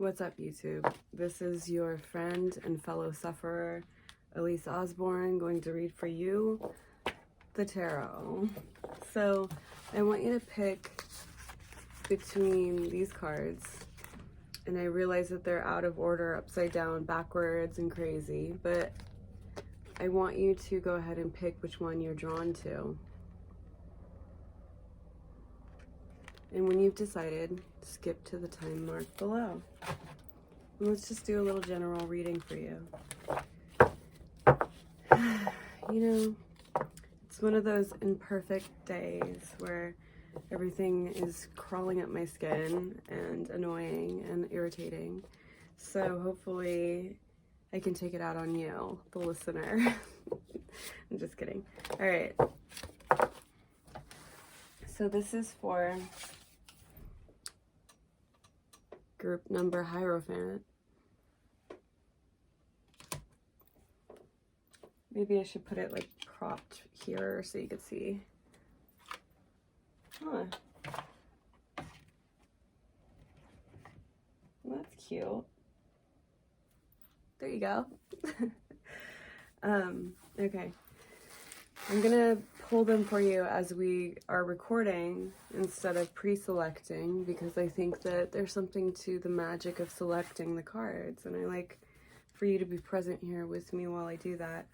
What's up, YouTube? This is your friend and fellow sufferer, Elise Osborne, going to read for you the tarot. So I want you to pick between these cards, and I realize that they're out of order, upside down, backwards, and crazy, but I want you to go ahead and pick which one you're drawn to. And when you've decided, skip to the time mark below. And let's just do a little general reading for you. You know, it's one of those imperfect days where everything is crawling up my skin and annoying and irritating. So hopefully I can take it out on you, the listener. I'm just kidding. All right. So this is for group number Hierophant. Maybe I should put it like propped here so you could see. Huh. Well, that's cute. There you go. Okay. I'm gonna pull them for you as we are recording instead of pre-selecting, because I think that there's something to the magic of selecting the cards, and I like for you to be present here with me while I do that.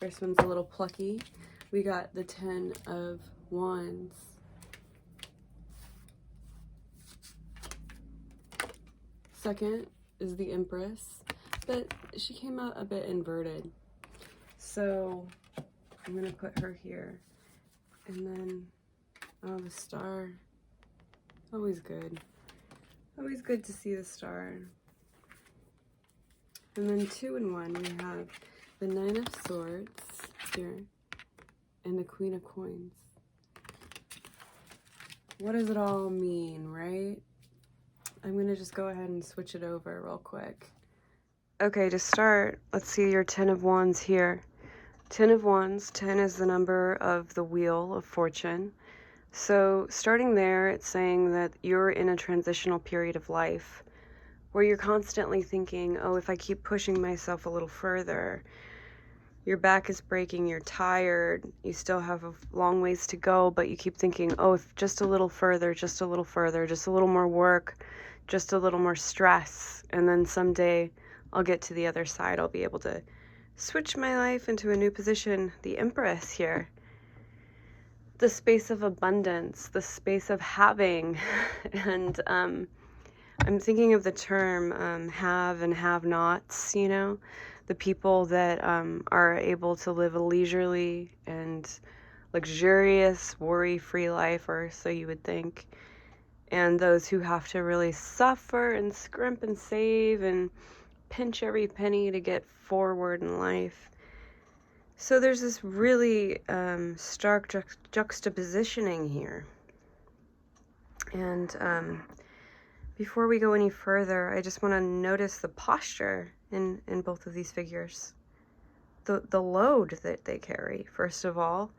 First one's a little plucky. We got the 10 of Wands. Second is the Empress, but she came out a bit inverted. So I'm gonna put her here. And then, oh, the Star. Always good. Always good to see the Star. And then 2 in 1, we have the 9 of Swords here and the Queen of Coins. What does it all mean, right? I'm gonna just go ahead and switch it over real quick. Okay, to start, let's see your 10 of Wands here. 10 of Wands, 10 is the number of the Wheel of Fortune. So starting there, it's saying that you're in a transitional period of life where you're constantly thinking, oh, if I keep pushing myself a little further, your back is breaking, you're tired, you still have a long ways to go, but you keep thinking, oh, if just a little further, just a little further, just a little more work, just a little more stress, and then someday I'll get to the other side. I'll be able to switch my life into a new position. The Empress here. The space of abundance, the space of having. And I'm thinking of the term have and have-nots, you know? The people that are able to live a leisurely and luxurious, worry-free life, or so you would think. And those who have to really suffer and scrimp and save and pinch every penny to get forward in life. So there's this really stark juxtapositioning here. And before we go any further, I just want to notice the posture in both of these figures. The load that they carry, first of all,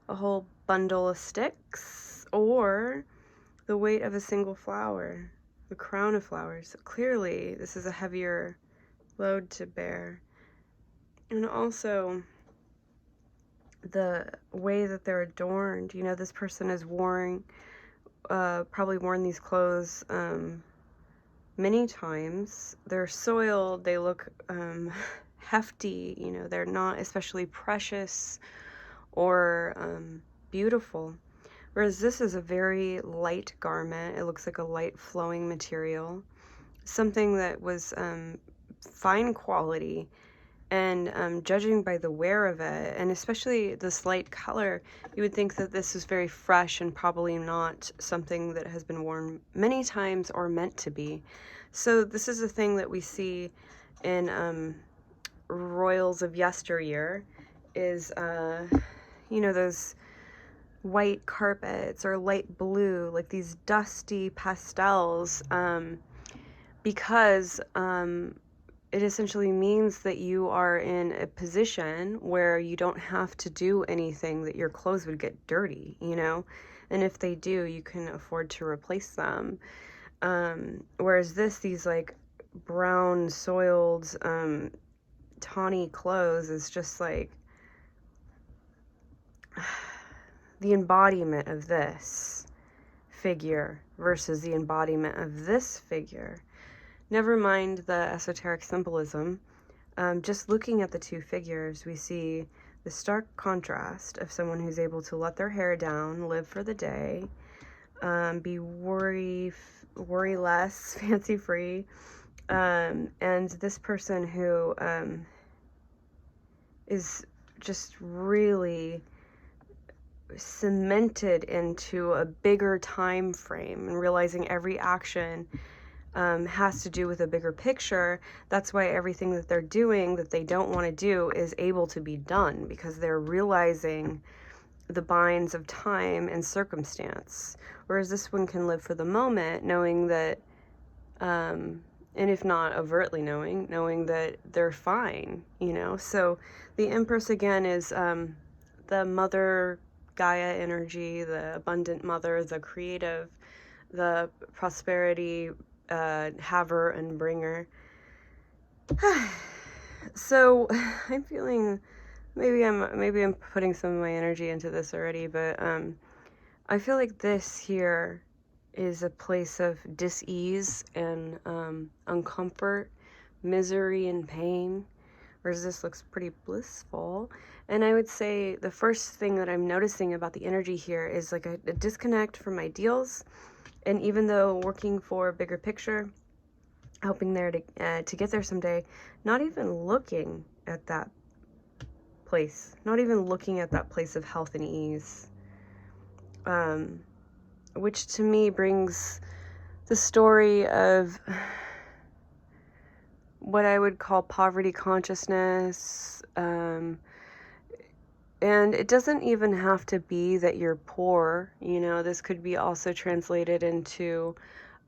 a whole bundle of sticks, or the weight of a single flower, the crown of flowers. So clearly, this is a heavier load to bear. And also, the way that they're adorned. You know, this person is probably worn these clothes many times. They're soiled, they look hefty, you know, they're not especially precious or beautiful. Whereas this is a very light garment. It looks like a light flowing material, something that was fine quality, and judging by the wear of it, and especially this light color, you would think that this is very fresh and probably not something that has been worn many times or meant to be. So this is a thing that we see in royals of yesteryear, is you know, those white carpets or light blue, like these dusty pastels, because it essentially means that you are in a position where you don't have to do anything, that your clothes would get dirty, you know? And if they do, you can afford to replace them. Whereas these like brown, soiled, tawny clothes is just like the embodiment of this figure versus the embodiment of this figure. Never mind the esoteric symbolism. Just looking at the two figures, we see the stark contrast of someone who's able to let their hair down, live for the day, be worry less, fancy free, and this person who is just really cemented into a bigger time frame and realizing every action has to do with a bigger picture. That's why everything that they're doing that they don't want to do is able to be done, because they're realizing the binds of time and circumstance. Whereas this one can live for the moment, knowing that, and if not overtly knowing that they're fine, you know? So the Empress again is the mother Gaia energy, the abundant mother, the creative, the prosperity haver and bringer. So I'm feeling, maybe I'm putting some of my energy into this already, but I feel like this here is a place of dis-ease and uncomfort, misery and pain, whereas this looks pretty blissful. And I would say the first thing that I'm noticing about the energy here is like a disconnect from ideals. And even though working for a bigger picture, hoping there to get there someday, not even looking at that place, not even looking at that place of health and ease, which to me brings the story of what I would call poverty consciousness. And it doesn't even have to be that you're poor, you know, this could be also translated into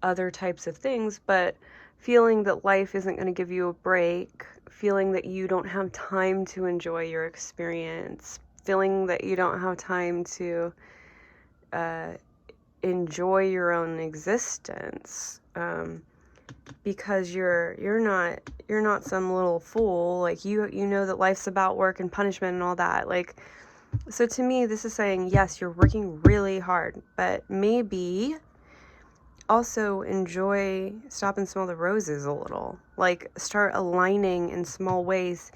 other types of things, but feeling that life isn't going to give you a break, feeling that you don't have time to enjoy your experience, feeling that you don't have time to enjoy your own existence, because you're not some little fool. Like you know that life's about work and punishment and all that. Like, so to me, this is saying, yes, you're working really hard, but maybe also stop and smell the roses a little. Like, start aligning in small ways,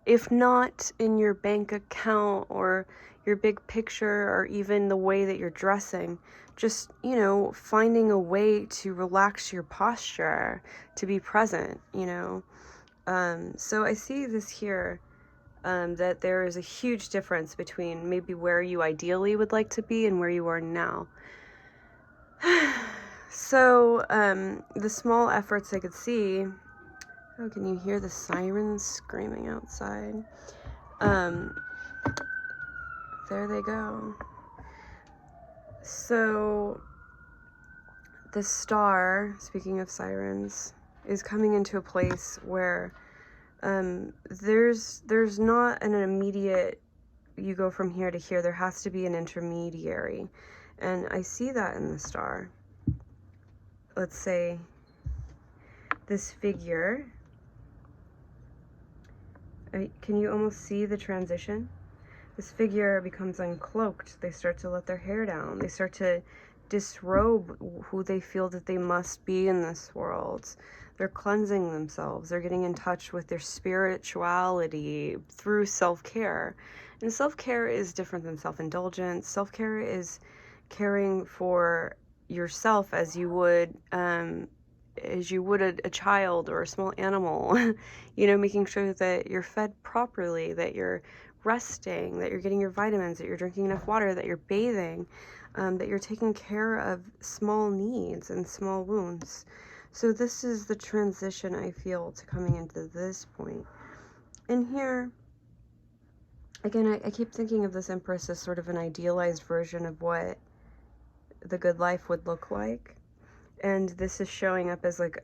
if not in your bank account or your big picture or even the way that you're dressing. Just, you know, finding a way to relax your posture, to be present, you know. So I see this here, that there is a huge difference between maybe where you ideally would like to be and where you are now. So the small efforts I could see, oh, can you hear the sirens screaming outside? There they go. So the star, speaking of sirens, is coming into a place where there's not an immediate, you go from here to here. There has to be an intermediary. And I see that in the star. Let's say this figure, can you almost see the transition? This figure becomes uncloaked. They start to let their hair down. They start to disrobe who they feel that they must be in this world. They're cleansing themselves. They're getting in touch with their spirituality through self-care. And self-care is different than self-indulgence. Self-care is caring for yourself as you would a child or a small animal. You know, making sure that you're fed properly, that you're resting, that you're getting your vitamins, that you're drinking enough water, that you're bathing, that you're taking care of small needs and small wounds. So this is the transition I feel to coming into this point. And here, again, I keep thinking of this Empress as sort of an idealized version of what the good life would look like. And this is showing up as like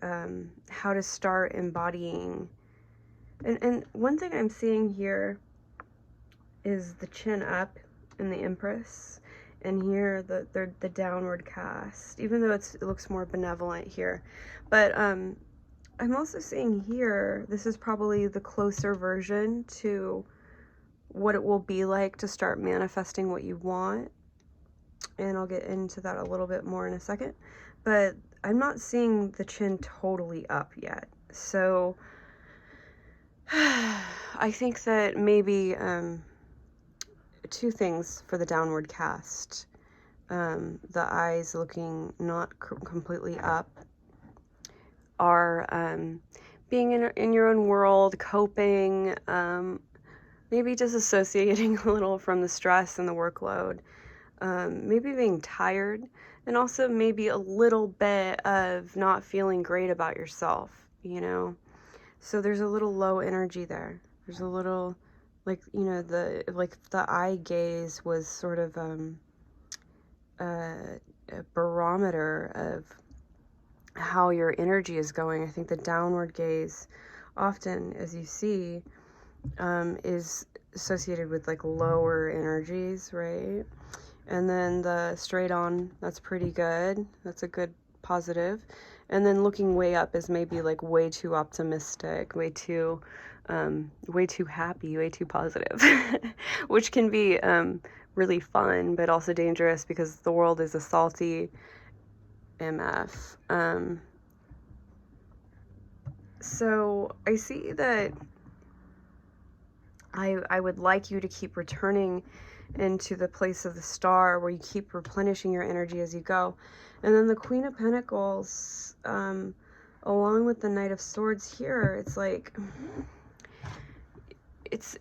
how to start embodying And one thing I'm seeing here is the chin up in the Empress, and here the downward cast, even though it looks more benevolent here. But I'm also seeing here, this is probably the closer version to what it will be like to start manifesting what you want. And I'll get into that a little bit more in a second. But I'm not seeing the chin totally up yet. So I think that maybe two things for the downward cast. The eyes looking not completely up are being in your own world, coping, maybe disassociating a little from the stress and the workload, maybe being tired, and also maybe a little bit of not feeling great about yourself, you know? So there's a little low energy there. There's a little, like, you know, the eye gaze was sort of a barometer of how your energy is going. I think the downward gaze often, as you see, is associated with like lower energies, right? And then the straight on, that's pretty good. That's a good positive. And then looking way up is maybe like way too optimistic, way too happy, way too positive, which can be really fun, but also dangerous because the world is a salty MF. So I see that I would like you to keep returning into the place of the star where you keep replenishing your energy as you go. And then the Queen of Pentacles, along with the Knight of Swords here, it's like,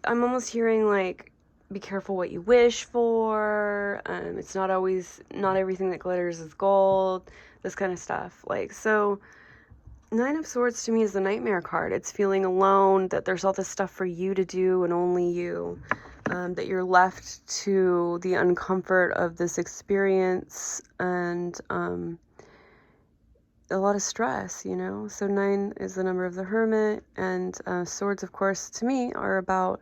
I'm almost hearing like, be careful what you wish for. It's not everything that glitters is gold, this kind of stuff. Like, so Nine of Swords to me is the nightmare card. It's feeling alone, that there's all this stuff for you to do and only you, that you're left to the uncomfort of this experience, and a lot of stress, you know? So 9 is the number of the Hermit, and swords, of course, to me are about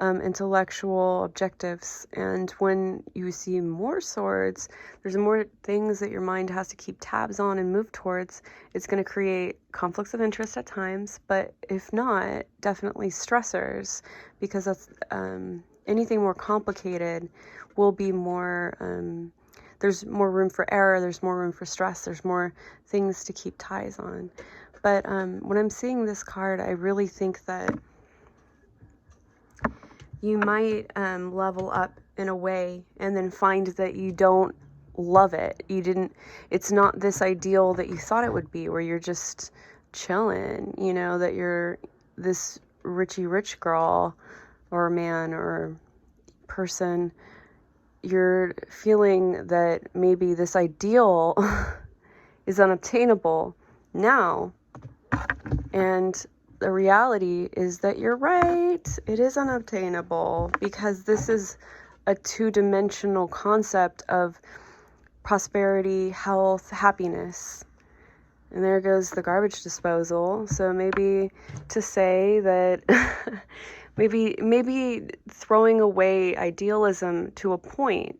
intellectual objectives. And when you see more swords, there's more things that your mind has to keep tabs on and move towards. It's going to create conflicts of interest at times, but if not, definitely stressors, because that's anything more complicated will be more, there's more room for error, there's more room for stress, there's more things to keep ties on. But when I'm seeing this card, I really think that you might level up in a way and then find that you don't love it. It's not this ideal that you thought it would be, where you're just chilling, you know, that you're this rich girl or man or person. You're feeling that maybe this ideal is unobtainable now. And the reality is that you're right. It is unobtainable, because this is a two-dimensional concept of prosperity, health, happiness. And there goes the garbage disposal. So maybe to say that maybe throwing away idealism to a point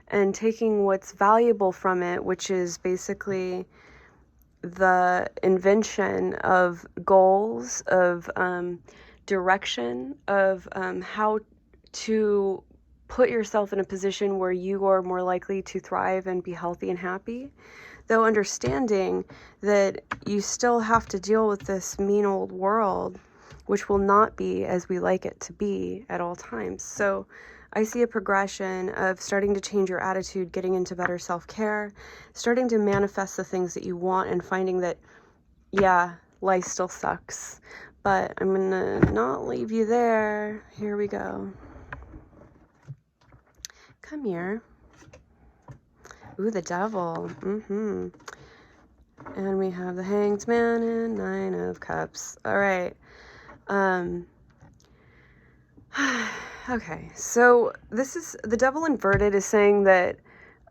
and taking what's valuable from it, which is basically the invention of goals, of direction, of how to put yourself in a position where you are more likely to thrive and be healthy and happy, though understanding that you still have to deal with this mean old world, which will not be as we like it to be at all times. So I see a progression of starting to change your attitude, getting into better self-care, starting to manifest the things that you want, and finding that, yeah, life still sucks, but I'm gonna not leave you there. Here we go. Come here. Ooh, the Devil. And we have the Hanged Man and 9 of Cups. All right. Okay, so this is the Devil inverted is saying that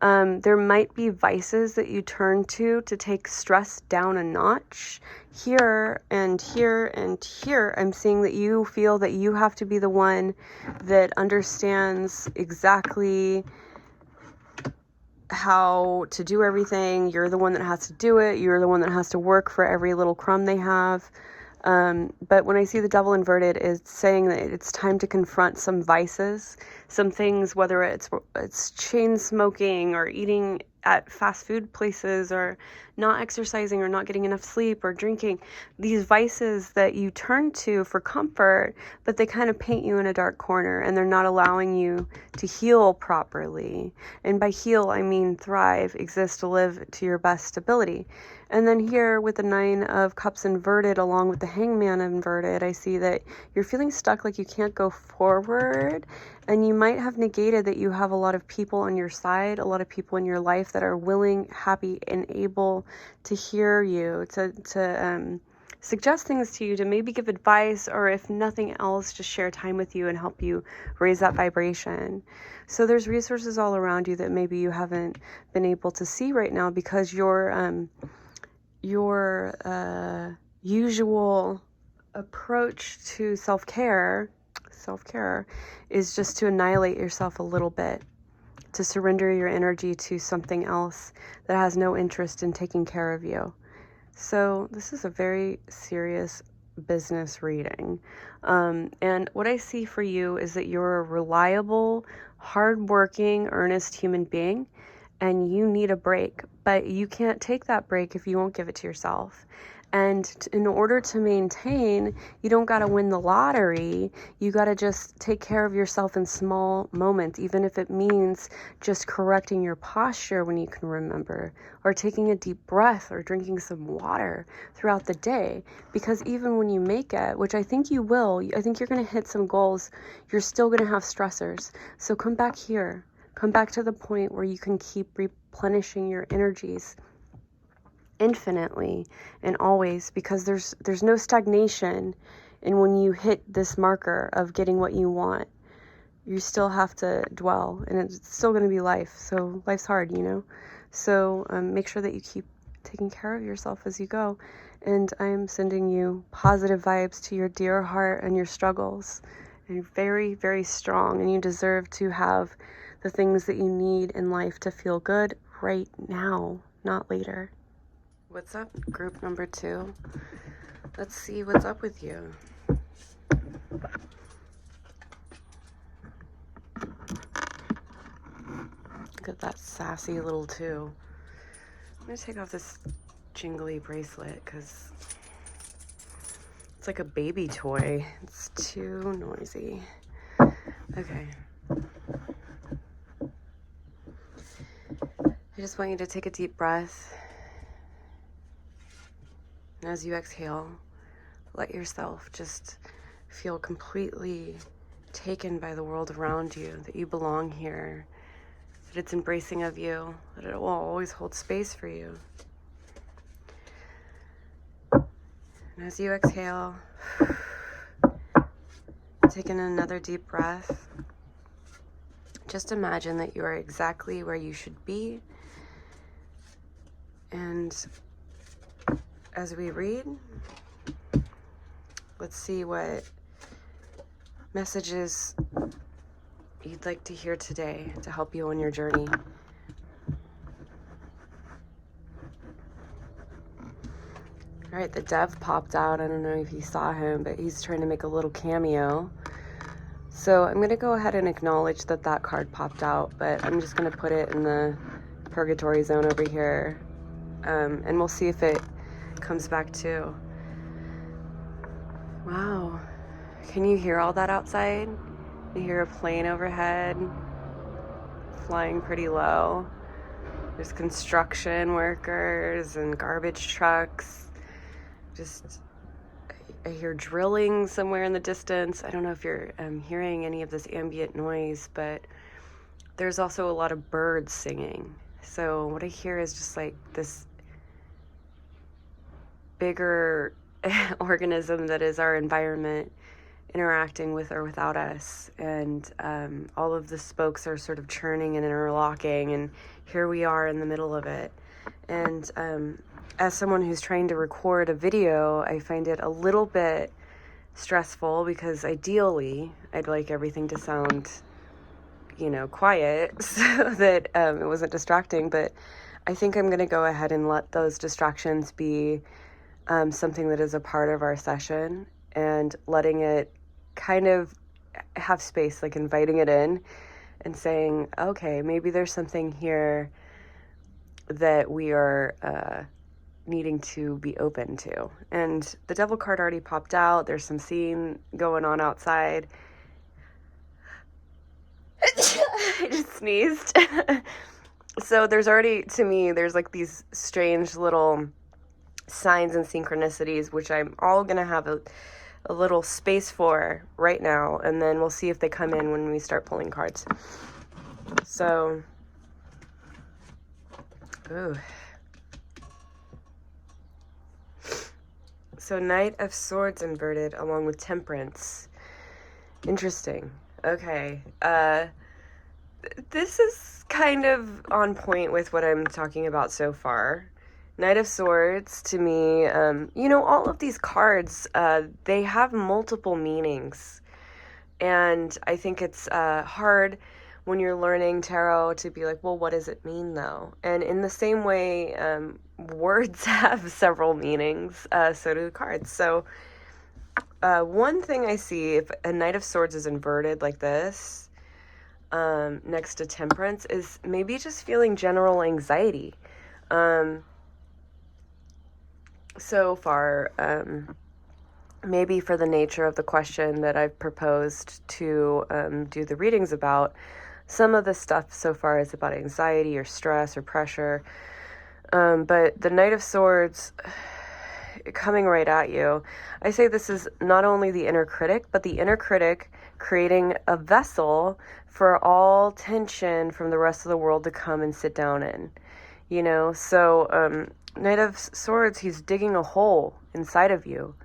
There might be vices that you turn to take stress down a notch. Here and here and here, I'm seeing that you feel that you have to be the one that understands exactly how to do everything. You're the one that has to do it. You're the one that has to work for every little crumb they have. But when I see the devil inverted, it's saying that it's time to confront some vices, some things, whether it's chain smoking or eating at fast food places or not exercising or not getting enough sleep or drinking, these vices that you turn to for comfort, but they kind of paint you in a dark corner and they're not allowing you to heal properly. And by heal, I mean thrive, exist, live to your best ability. And then here with the 9 of Cups inverted along with the Hangman inverted, I see that you're feeling stuck, like you can't go forward. And you might have negated that you have a lot of people on your side, a lot of people in your life that are willing, happy, and able to hear you, to suggest things to you, to maybe give advice, or if nothing else, just share time with you and help you raise that vibration. So there's resources all around you that maybe you haven't been able to see right now because your usual approach to self-care is just to annihilate yourself a little bit, to surrender your energy to something else that has no interest in taking care of you. So this is a very serious business reading. And what I see for you is that you're a reliable, hardworking, earnest human being, and you need a break, but you can't take that break if you won't give it to yourself. And in order to maintain, you don't got to win the lottery. You got to just take care of yourself in small moments, even if it means just correcting your posture when you can remember, or taking a deep breath, or drinking some water throughout the day. Because even when you make it, which I think you will, I think you're going to hit some goals, you're still going to have stressors. So come back here. Come back to the point where you can keep replenishing your energies infinitely and always, because there's no stagnation. And when you hit this marker of getting what you want, you still have to dwell, and it's still going to be life. So life's hard, you know. So make sure that you keep taking care of yourself as you go. And I am sending you positive vibes to your dear heart and your struggles. And you're very, very strong, and you deserve to have the things that you need in life to feel good right now, not later. What's up, group number 2? Let's see what's up with you. Look at that sassy little 2. I'm gonna take off this jingly bracelet because it's like a baby toy. It's too noisy. Okay. I just want you to take a deep breath. And as you exhale, let yourself just feel completely taken by the world around you, that you belong here, that it's embracing of you, that it will always hold space for you. And as you exhale, taking another deep breath, just imagine that you are exactly where you should be. And as we read, let's see what messages you'd like to hear today to help you on your journey. All right, the dev popped out. I don't know if you saw him, but he's trying to make a little cameo. So I'm going to go ahead and acknowledge that that card popped out, but I'm just going to put it in the purgatory zone over here. And we'll see if it comes back too. Wow. Can you hear all that outside? You hear a plane overhead flying pretty low. There's construction workers and garbage trucks. I hear drilling somewhere in the distance. I don't know if you're hearing any of this ambient noise, but there's also a lot of birds singing. So what I hear is just like this bigger organism that is our environment interacting with or without us, and all of the spokes are sort of churning and interlocking, and here we are in the middle of it. And as someone who's trying to record a video, I find it a little bit stressful because ideally I'd like everything to sound, quiet so that it wasn't distracting, but I think I'm going to go ahead and let those distractions be something that is a part of our session, and letting it kind of have space, like inviting it in and saying, okay, maybe there's something here that we are needing to be open to. And the Devil card already popped out. There's some scene going on outside. I just sneezed. So there's already, to me, there's like these strange little signs and synchronicities, which I'm all going to have a little space for right now. And then we'll see if they come in when we start pulling cards. So, ooh. So Knight of Swords inverted along with Temperance. Interesting. Okay. This is kind of on point with what I'm talking about so far. Knight of Swords, to me, all of these cards, they have multiple meanings. And I think it's hard when you're learning tarot to be like, well, what does it mean though? And in the same way, words have several meanings, so do the cards. So one thing I see, if a Knight of Swords is inverted like this, next to Temperance, is maybe just feeling general anxiety. So far, maybe for the nature of the question that I've proposed to do the readings about, some of the stuff so far is about anxiety or stress or pressure. But the Knight of Swords coming right at you, I say this is not only the inner critic, but the inner critic creating a vessel for all tension from the rest of the world to come and sit down in. So Knight of Swords, he's digging a hole inside of you.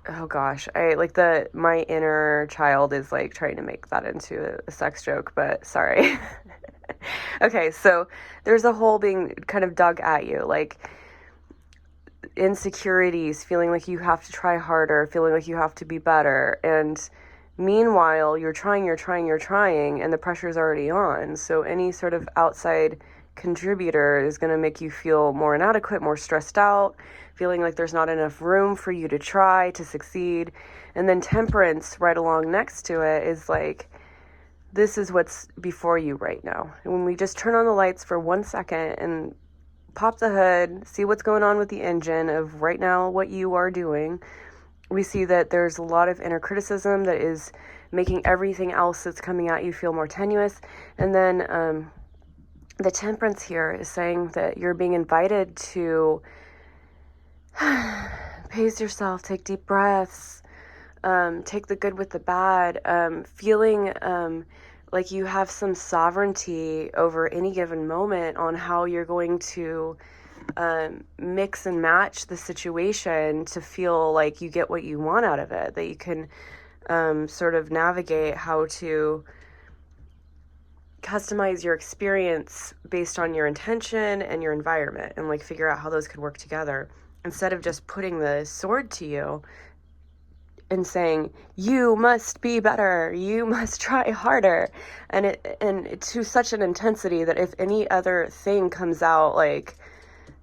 Oh gosh, my inner child is like trying to make that into a sex joke, but sorry. Okay, so there's a hole being kind of dug at you, like insecurities, feeling like you have to try harder, feeling like you have to be better, and meanwhile you're trying, and the pressure's already on. So any sort of outside contributor is going to make you feel more inadequate, more stressed out, feeling like there's not enough room for you to try to succeed. And then Temperance right along next to it is like, this is what's before you right now. And when we just turn on the lights for 1 second and pop the hood, see what's going on with the engine of right now what you are doing, we see that there's a lot of inner criticism that is making everything else that's coming at you feel more tenuous. And then the Temperance here is saying that you're being invited to pace yourself, take deep breaths, take the good with the bad, feeling like you have some sovereignty over any given moment on how you're going to mix and match the situation to feel like you get what you want out of it, that you can sort of navigate how to customize your experience based on your intention and your environment, and like figure out how those could work together, instead of just putting the sword to you and saying, you must be better, you must try harder, and it to such an intensity that if any other thing comes out like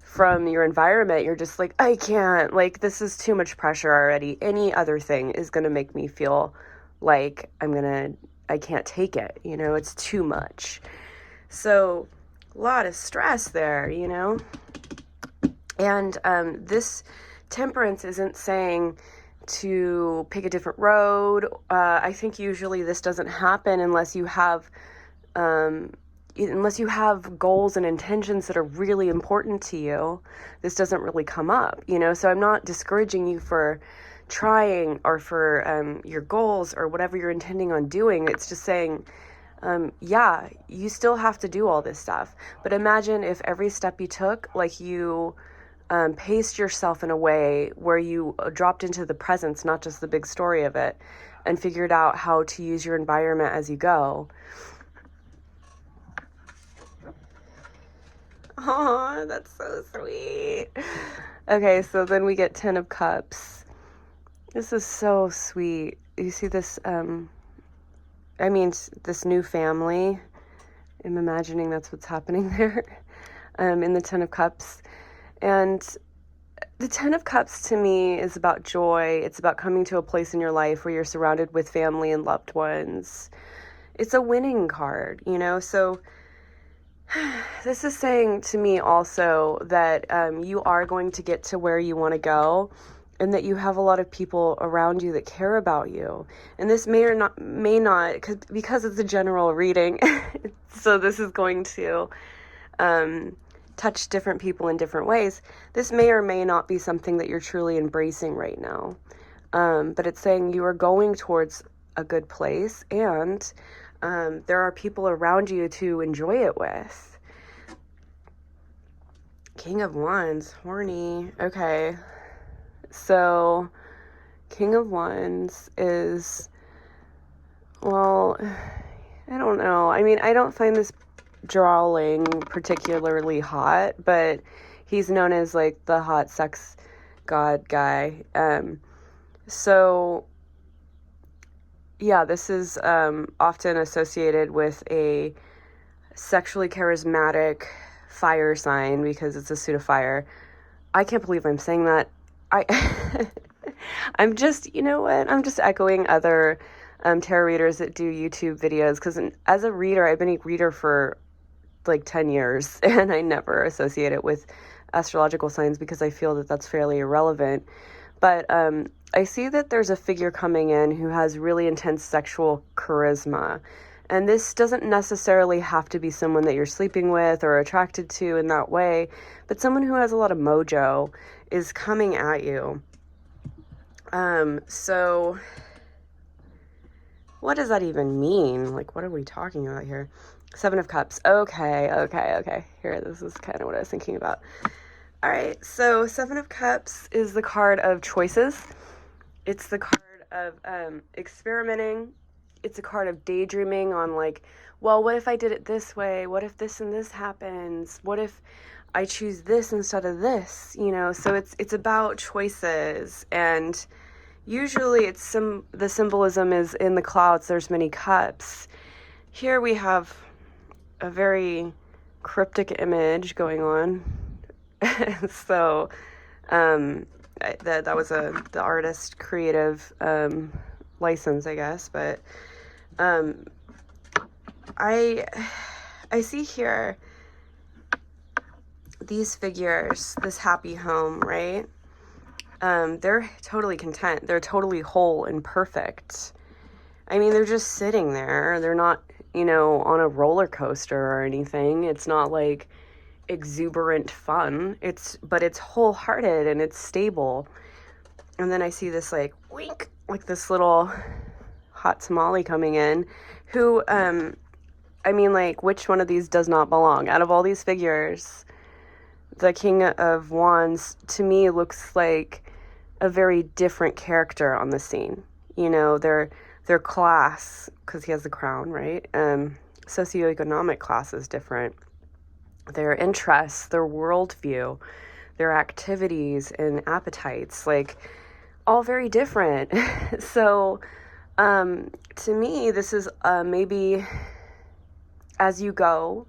from your environment, you're just like, I can't, like this is too much pressure already. Any other thing is going to make me feel like I can't take it, it's too much. So a lot of stress there, and this Temperance isn't saying to pick a different road. I think usually this doesn't happen unless you have goals and intentions that are really important to you. This doesn't really come up, so I'm not discouraging you for trying or for your goals or whatever you're intending on doing. It's just saying, yeah, you still have to do all this stuff, but imagine if every step you took, like you paced yourself in a way where you dropped into the presence, not just the big story of it, and figured out how to use your environment as you go. Oh, that's so sweet. Okay, so then we get 10 of Cups. This is so sweet. You see this, this new family. I'm imagining that's what's happening there in the 10 of Cups. And the 10 of Cups to me is about joy. It's about coming to a place in your life where you're surrounded with family and loved ones. It's a winning card, you know? So this is saying to me also that you are going to get to where you want to go, and that you have a lot of people around you that care about you. And this may not, because it's a general reading, so this is going to touch different people in different ways. This may or may not be something that you're truly embracing right now. But it's saying you are going towards a good place, and there are people around you to enjoy it with. King of Wands, horny. Okay. So, King of Wands is, well, I don't know. I mean, I don't find this drawing particularly hot, but he's known as like the hot sex god guy. So, yeah, this is often associated with a sexually charismatic fire sign because it's a suit of fire. I can't believe I'm saying that. I'm just, you know what? I'm just echoing other tarot readers that do YouTube videos, because as a reader, I've been a reader for like 10 years, and I never associate it with astrological signs because I feel that that's fairly irrelevant. But I see that there's a figure coming in who has really intense sexual charisma. And this doesn't necessarily have to be someone that you're sleeping with or attracted to in that way, but someone who has a lot of mojo is coming at you. So what does that even mean? Like, what are we talking about here? 7 of Cups. Okay. Here, this is kind of what I was thinking about. All right, so 7 of Cups is the card of choices. It's the card of experimenting. It's a card of daydreaming on like, well, what if I did it this way? What if this and this happens? What if I choose this instead of this? You know, so it's about choices, and usually the symbolism is in the clouds. There's many cups. Here we have a very cryptic image going on. So that was the artist creative license, I guess, but I see here these figures, this happy home, right? They're totally content. They're totally whole and perfect. I mean, they're just sitting there. They're not, you know, on a roller coaster or anything. It's not like exuberant fun. But it's wholehearted and it's stable. And then I see this like wink, like this little hot tamale coming in, who, I mean, like, which one of these does not belong? Out of all these figures, the King of Wands, to me, looks like a very different character on the scene. You know, their class, because he has the crown, right? Socioeconomic class is different. Their interests, their worldview, their activities and appetites, like, all very different. So, to me, this is maybe as you go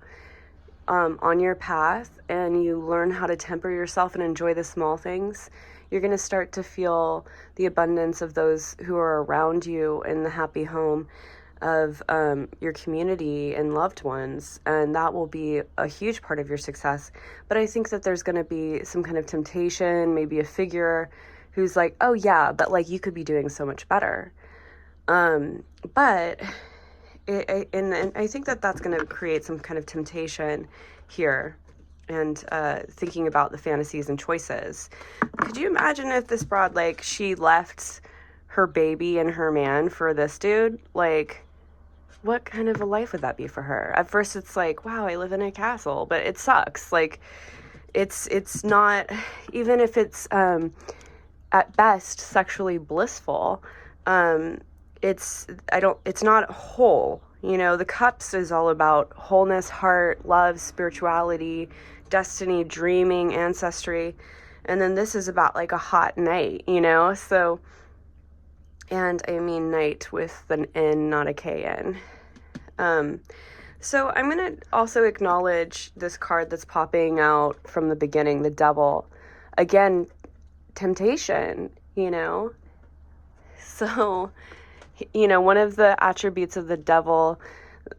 on your path and you learn how to temper yourself and enjoy the small things, you're going to start to feel the abundance of those who are around you in the happy home of your community and loved ones, and that will be a huge part of your success. But I think that there's going to be some kind of temptation, maybe a figure who's like, oh yeah, but like you could be doing so much better. But I think that that's going to create some kind of temptation here, and thinking about the fantasies and choices. Could you imagine if this broad, like, she left her baby and her man for this dude? Like, what kind of a life would that be for her? At first it's like, wow, I live in a castle, but it sucks. Like, it's not, even if it's at best sexually blissful, it's not whole. The cups is all about wholeness, heart, love, spirituality, destiny, dreaming, ancestry. And then this is about like a hot night, so, and I mean night with an N, not a KN. So I'm going to also acknowledge this card that's popping out from the beginning, the Devil. Again, temptation, So, one of the attributes of the devil,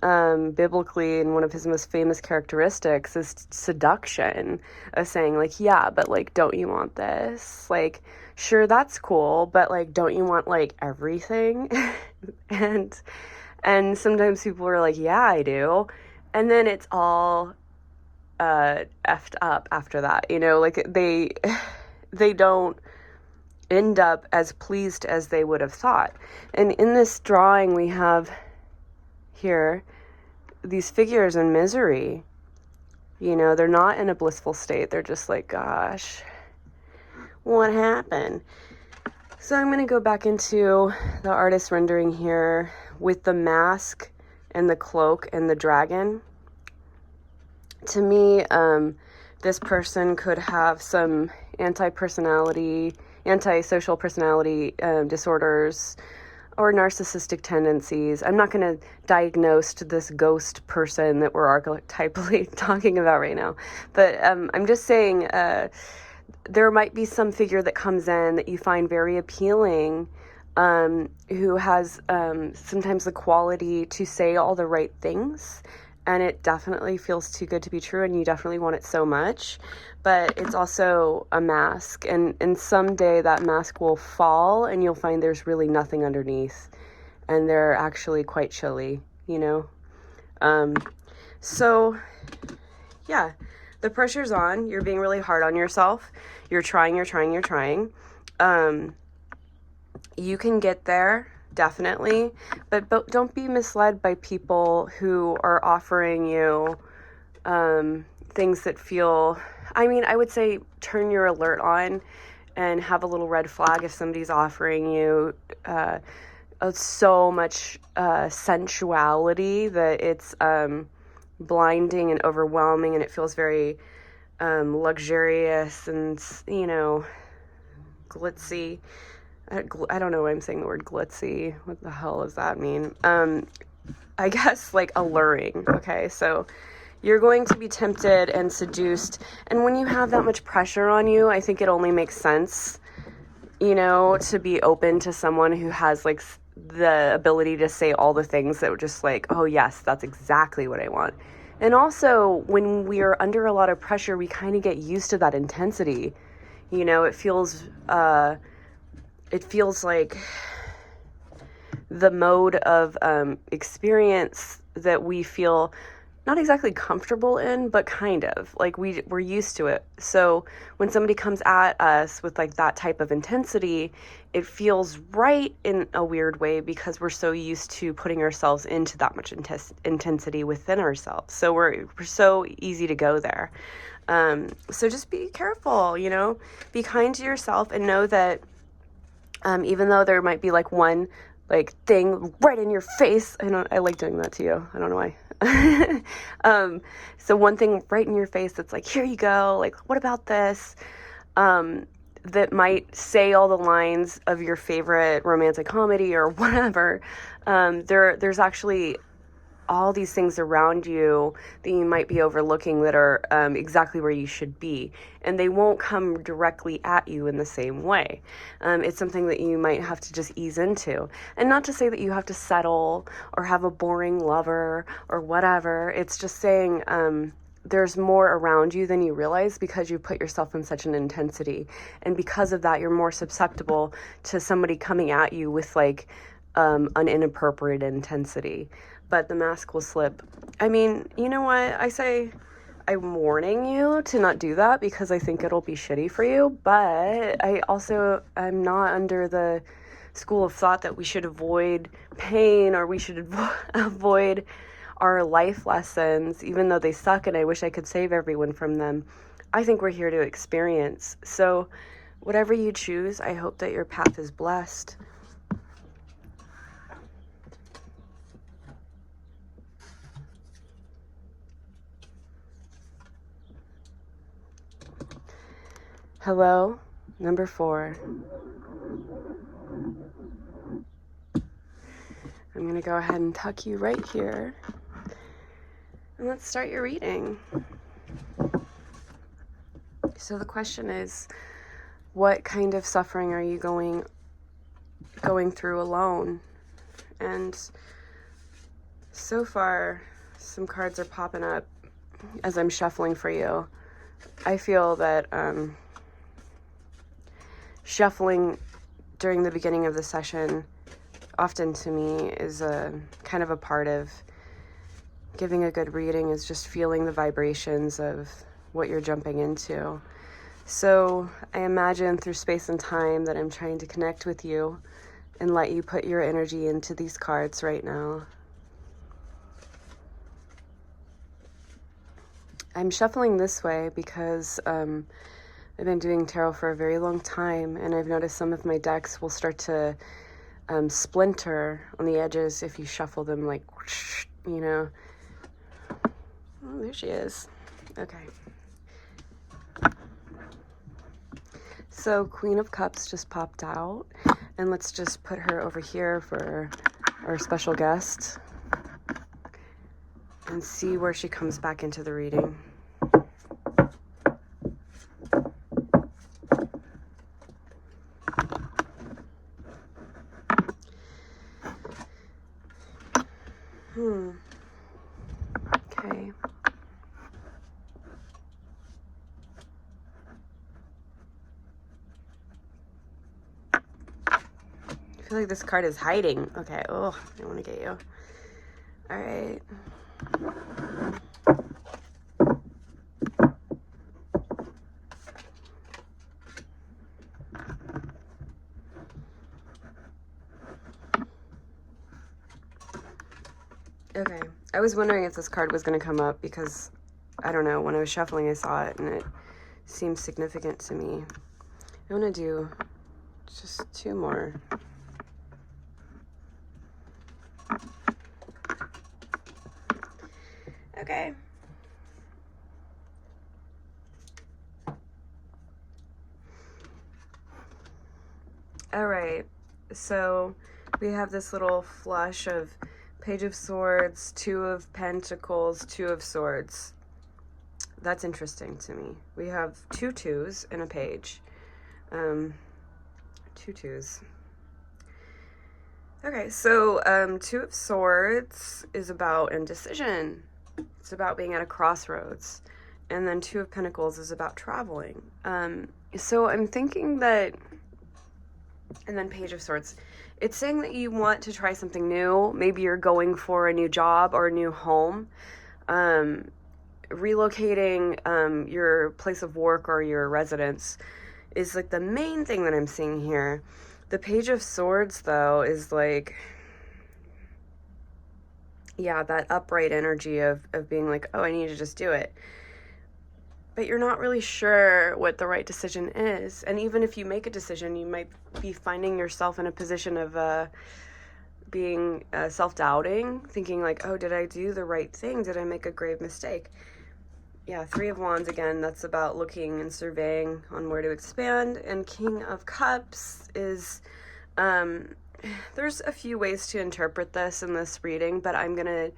biblically, and one of his most famous characteristics is seduction, of saying like, yeah, but like, don't you want this? Like, sure, that's cool, but like, don't you want like everything? And sometimes people are like, yeah, I do. And then it's all effed up after that, like they don't end up as pleased as they would have thought. And in this drawing, we have here these figures in misery. They're not in a blissful state. They're just like, gosh, what happened? So I'm going to go back into the artist rendering here with the mask and the cloak and the dragon. To me, this person could have some antisocial personality disorders or narcissistic tendencies. I'm not going to diagnose this ghost person that we're archetypally talking about right now. But I'm just saying there might be some figure that comes in that you find very appealing, who has sometimes the quality to say all the right things, and it definitely feels too good to be true, and you definitely want it so much, but it's also a mask, and someday that mask will fall, and you'll find there's really nothing underneath, and they're actually quite chilly, So, yeah, the pressure's on. You're being really hard on yourself. You're trying. You can get there, definitely, but don't be misled by people who are offering you things that feel, I would say turn your alert on and have a little red flag if somebody's offering you so much sensuality that it's blinding and overwhelming, and it feels very luxurious and, glitzy. I don't know why I'm saying the word glitzy. What the hell does that mean? I guess like alluring. Okay, so you're going to be tempted and seduced. And when you have that much pressure on you, I think it only makes sense, to be open to someone who has like the ability to say all the things that were just like, oh yes, that's exactly what I want. And also when we are under a lot of pressure, we kind of get used to that intensity. It feels like the mode of experience that we feel not exactly comfortable in, but kind of like we're used to it. So when somebody comes at us with like that type of intensity, it feels right in a weird way because we're so used to putting ourselves into that much intensity within ourselves. So we're so easy to go there. So just be careful, be kind to yourself, and know that even though there might be like one like thing right in your face, I like doing that to you. I don't know why. So one thing right in your face that's like, here you go, like, what about this? That might say all the lines of your favorite romantic comedy or whatever. There's actually all these things around you that you might be overlooking that are exactly where you should be, and they won't come directly at you in the same way. It's something that you might have to just ease into, and not to say that you have to settle or have a boring lover or whatever. It's just saying there's more around you than you realize because you put yourself in such an intensity, and because of that you're more susceptible to somebody coming at you with like an inappropriate intensity. But the mask will slip. You know what? I say I'm warning you to not do that because I think it'll be shitty for you. But I'm not under the school of thought that we should avoid pain or we should avoid our life lessons, even though they suck and I wish I could save everyone from them. I think we're here to experience. So whatever you choose, I hope that your path is blessed. Hello, number 4. I'm going to go ahead and tuck you right here. And let's start your reading. So the question is, what kind of suffering are you going through alone? And so far, some cards are popping up as I'm shuffling for you. I feel that shuffling during the beginning of the session often to me is a kind of a part of giving a good reading, is just feeling the vibrations of what you're jumping into. So I imagine through space and time that I'm trying to connect with you and let you put your energy into these cards right now. I'm shuffling this way because I've been doing tarot for a very long time, and I've noticed some of my decks will start to splinter on the edges if you shuffle them like, you know. Oh, there she is. Okay. So Queen of Cups just popped out, and let's just put her over here for our special guest and see where she comes back into the reading. Okay. I feel like this card is hiding. Okay. Oh, I want to get you. All right. Okay. I was wondering if this card was going to come up because, I don't know, when I was shuffling I saw it and it seemed significant to me. I want to do just 2 more. Okay. All right. So we have this little flush of Page of Swords, 2 of Pentacles, 2 of Swords. That's interesting to me. We have 2 2s in a page. 2 2s. Okay, so 2 of Swords is about indecision. It's about being at a crossroads. And then 2 of Pentacles is about traveling. So I'm thinking that, and then Page of Swords, it's saying that you want to try something new. Maybe you're going for a new job or a new home. Relocating your place of work or your residence is like the main thing that I'm seeing here. The Page of Swords, though, is like, yeah, that upright energy of being like, oh, I need to just do it. But you're not really sure what the right decision is. And even if you make a decision, you might be finding yourself in a position of being self-doubting, thinking like, oh, did I do the right thing? Did I make a grave mistake? Yeah, 3 of Wands again, that's about looking and surveying on where to expand. And King of Cups is, there's a few ways to interpret this in this reading, but I'm going to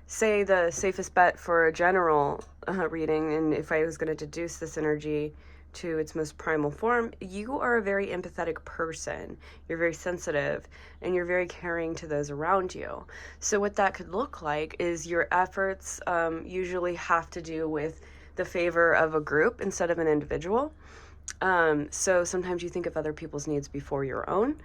say the safest bet for a general reading, and if I was going to deduce this energy to its most primal form, you are a very empathetic person. You're very sensitive, and you're very caring to those around you. So what that could look like is your efforts usually have to do with the favor of a group instead of an individual. So sometimes you think of other people's needs before your own.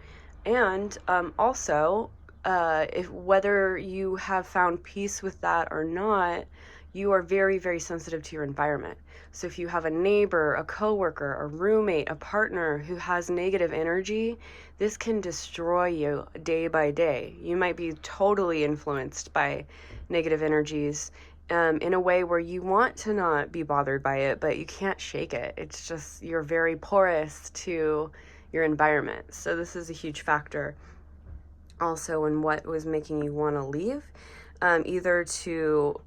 And also, if whether you have found peace with that or not, you are very, very sensitive to your environment. So if you have a neighbor, a coworker, a roommate, a partner who has negative energy, this can destroy you day by day. You might be totally influenced by negative energies, in a way where you want to not be bothered by it, but you can't shake it. It's just, you're very porous to your environment. So this is a huge factor also in what was making you want to leave, either to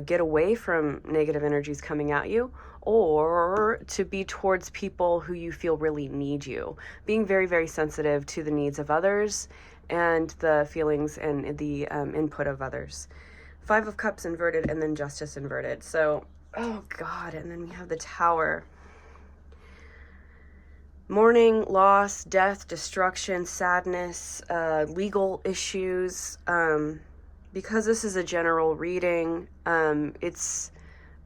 get away from negative energies coming at you, or to be towards people who you feel really need you. Being very, very sensitive to the needs of others and the feelings and the input of others. 5 of Cups inverted, and then Justice inverted. So, oh God, and then we have the Tower. Mourning, loss, death, destruction, sadness, legal issues. Because this is a general reading, it's,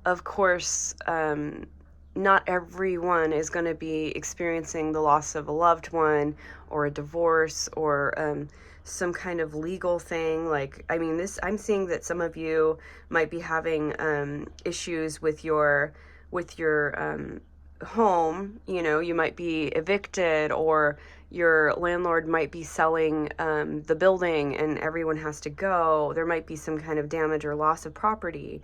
of course, not everyone is going to be experiencing the loss of a loved one or a divorce or some kind of legal thing. Like, I mean, I'm seeing that some of you might be having issues with your home. You know, you might be evicted, or your landlord might be selling the building and everyone has to go. There might be some kind of damage or loss of property.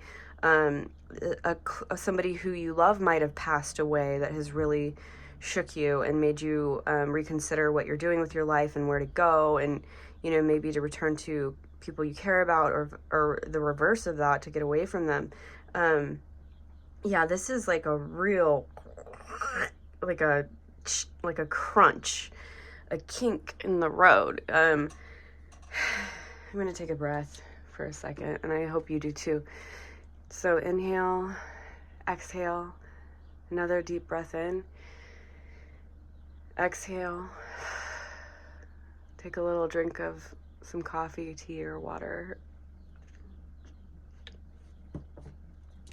Somebody who you love might have passed away that has really shook you and made you reconsider what you're doing with your life and where to go, and, you know, maybe to return to people you care about, or the reverse of that, to get away from them. Yeah, this is like a real, like a crunch, a kink in the road. I'm going to take a breath for a second, and I hope you do too. So inhale, exhale, another deep breath in, exhale, take a little drink of some coffee, tea, or water.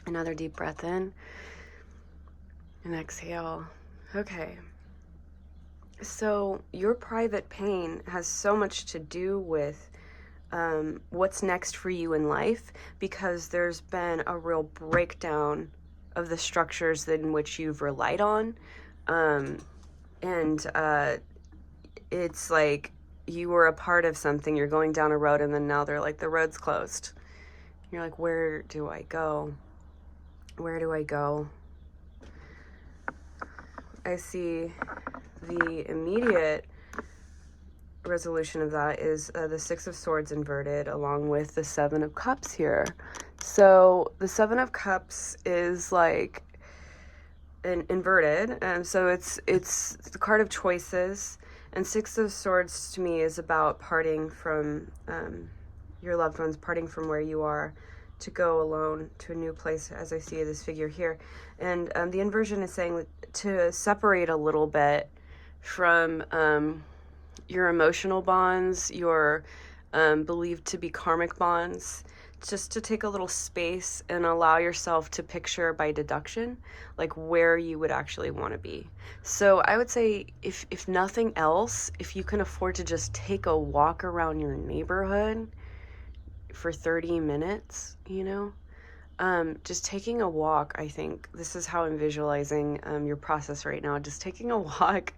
Another deep breath in, and exhale. Okay. So your private pain has so much to do with what's next for you in life, because there's been a real breakdown of the structures in which you've relied on. It's like you were a part of something, you're going down a road, and then now they're like, the road's closed. You're like, where do I go? Where do I go? I see the immediate resolution of that is the 6 of Swords inverted, along with the 7 of Cups here. So the 7 of Cups is like an inverted, and so it's the card of choices, and 6 of Swords to me is about parting from your loved ones, parting from where you are to go alone to a new place, as I see this figure here. And the inversion is saying to separate a little bit from your emotional bonds, your believed to be karmic bonds, just to take a little space and allow yourself to picture by deduction, like where you would actually want to be. So I would say, if nothing else, if you can afford to just take a walk around your neighborhood for 30 minutes, you know, just taking a walk. I think this is how I'm visualizing your process right now. Just taking a walk,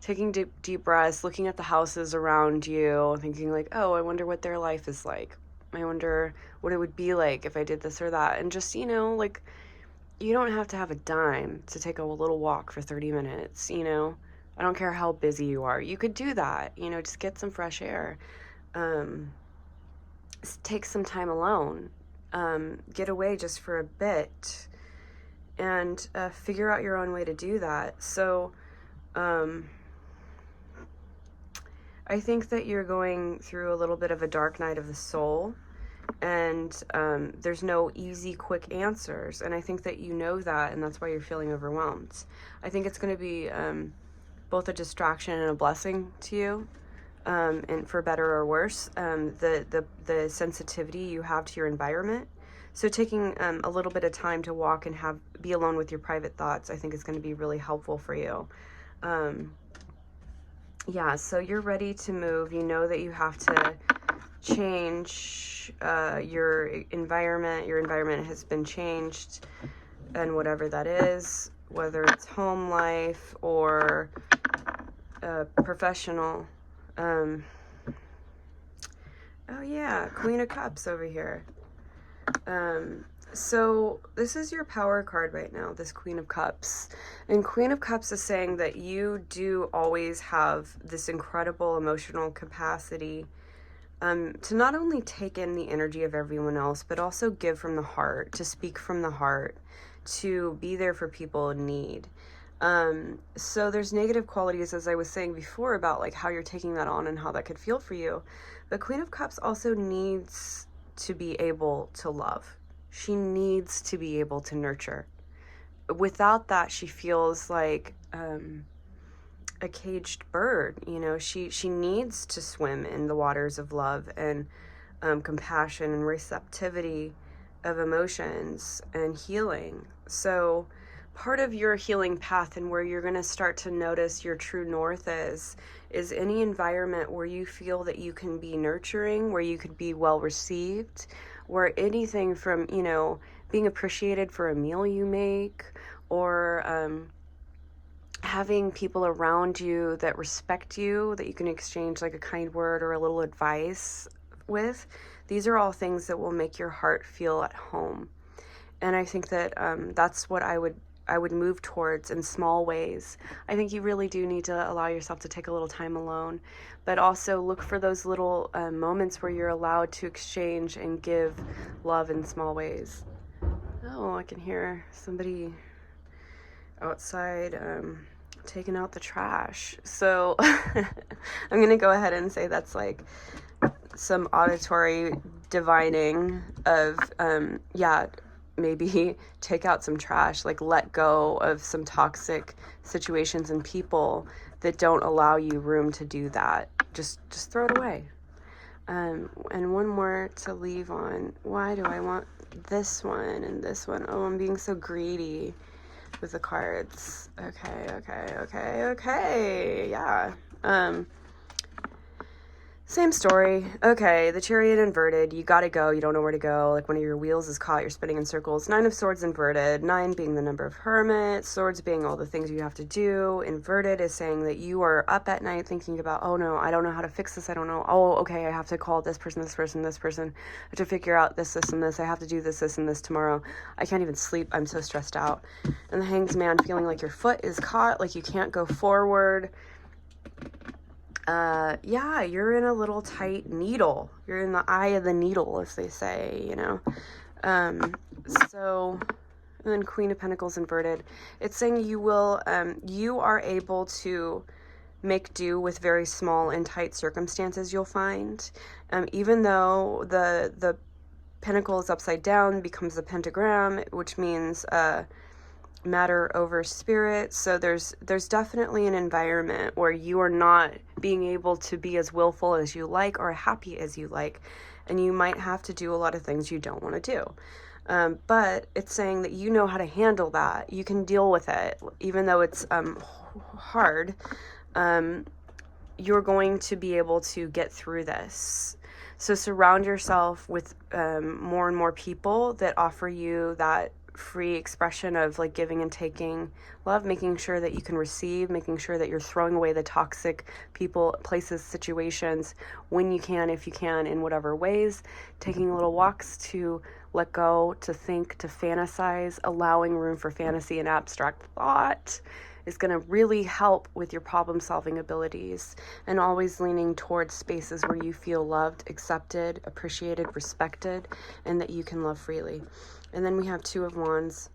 taking deep breaths, looking at the houses around you, thinking like, oh, I wonder what their life is like. I wonder what it would be like if I did this or that. And just, you know, like, you don't have to have a dime to take a little walk for 30 minutes, you know. I don't care how busy you are. You could do that, you know, just get some fresh air. Take some time alone. Get away just for a bit, and figure out your own way to do that. So I think that you're going through a little bit of a dark night of the soul, and there's no easy, quick answers, and I think that you know that, and that's why you're feeling overwhelmed. I think it's going to be both a distraction and a blessing to you, and for better or worse, the sensitivity you have to your environment. So taking a little bit of time to walk and be alone with your private thoughts, I think is going to be really helpful for you. Yeah, so you're ready to move. You know that you have to change your environment. Your environment has been changed, and whatever that is, whether it's home life or professional. Oh yeah, Queen of Cups over here. So this is your power card right now, this Queen of Cups. And Queen of Cups is saying that you do always have this incredible emotional capacity to not only take in the energy of everyone else, but also give from the heart, to speak from the heart, to be there for people in need. So there's negative qualities, as I was saying before, about like how you're taking that on and how that could feel for you. The Queen of Cups also needs to be able to love. She needs to be able to nurture. Without that, she feels like a caged bird. You know, she needs to swim in the waters of love and compassion and receptivity of emotions and healing. So part of your healing path and where you're going to start to notice your true north is any environment where you feel that you can be nurturing, where you could be well received, where anything from, you know, being appreciated for a meal you make, or having people around you that respect you, that you can exchange like a kind word or a little advice with. These are all things that will make your heart feel at home. And I think that that's what I would move towards in small ways. I think you really do need to allow yourself to take a little time alone, but also look for those little moments where you're allowed to exchange and give love in small ways. Oh, I can hear somebody outside taking out the trash. So I'm gonna go ahead and say that's like some auditory divining of maybe take out some trash, like let go of some toxic situations and people that don't allow you room to do that. Just throw it away. And one more to leave on. Why do I want this one and this one? Oh, I'm being so greedy with the cards. Okay. Yeah. Same story. Okay, the Chariot inverted. You gotta go. You don't know where to go. Like one of your wheels is caught. You're spinning in circles. 9 of Swords inverted. 9 being the number of Hermit. Swords being all the things you have to do. Inverted is saying that you are up at night thinking about, oh no, I don't know how to fix this. I don't know. Oh, okay, I have to call this person, this person, this person. I have to figure out this, and this. I have to do this, and this tomorrow. I can't even sleep. I'm so stressed out. And the Hanged Man feeling like your foot is caught, like you can't go forward. Yeah, you're in a little tight needle. You're in the eye of the needle, as they say, you know. So, and then Queen of Pentacles inverted. It's saying you will, you are able to make do with very small and tight circumstances, you'll find. Even though the pentacle is upside down, becomes a pentagram, which means, matter over spirit. So there's definitely an environment where you are not being able to be as willful as you like or happy as you like, and you might have to do a lot of things you don't want to do. But it's saying that you know how to handle that. You can deal with it, even though it's hard. You're going to be able to get through this. So surround yourself with more and more people that offer you that free expression of like giving and taking love, making sure that you can receive, making sure that you're throwing away the toxic people, places, situations when you can, if you can, in whatever ways, taking little walks to let go, to think, to fantasize, allowing room for fantasy and abstract thought is going to really help with your problem solving abilities, and always leaning towards spaces where you feel loved, accepted, appreciated, respected, and that you can love freely. And then we have 2 of Wands.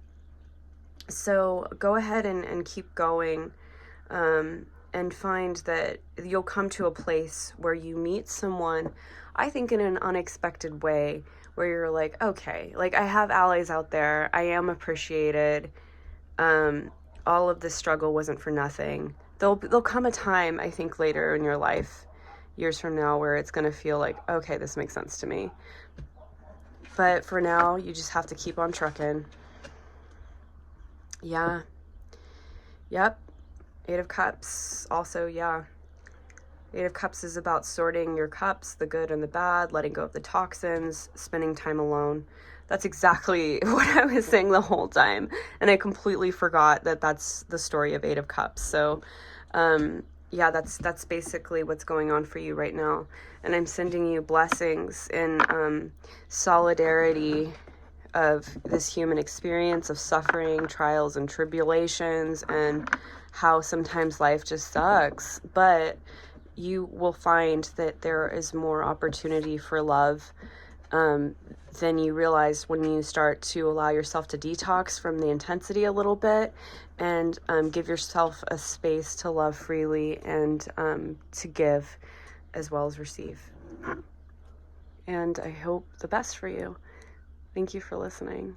So go ahead and keep going, and find that you'll come to a place where you meet someone, I think in an unexpected way, where you're like, okay, like I have allies out there. I am appreciated. All of this struggle wasn't for nothing. There'll come a time, I think, later in your life, years from now, where it's going to feel like, okay, this makes sense to me. But for now, you just have to keep on trucking. Yeah. Yep. 8 of Cups. Also, yeah. 8 of Cups is about sorting your cups, the good and the bad, letting go of the toxins, spending time alone. That's exactly what I was saying the whole time. And I completely forgot that that's the story of 8 of Cups. So, yeah, that's basically what's going on for you right now. And I'm sending you blessings in solidarity of this human experience of suffering, trials, and tribulations, and how sometimes life just sucks. But you will find that there is more opportunity for love than you realize when you start to allow yourself to detox from the intensity a little bit, and give yourself a space to love freely and to give as well as receive. And I hope the best for you. Thank you for listening.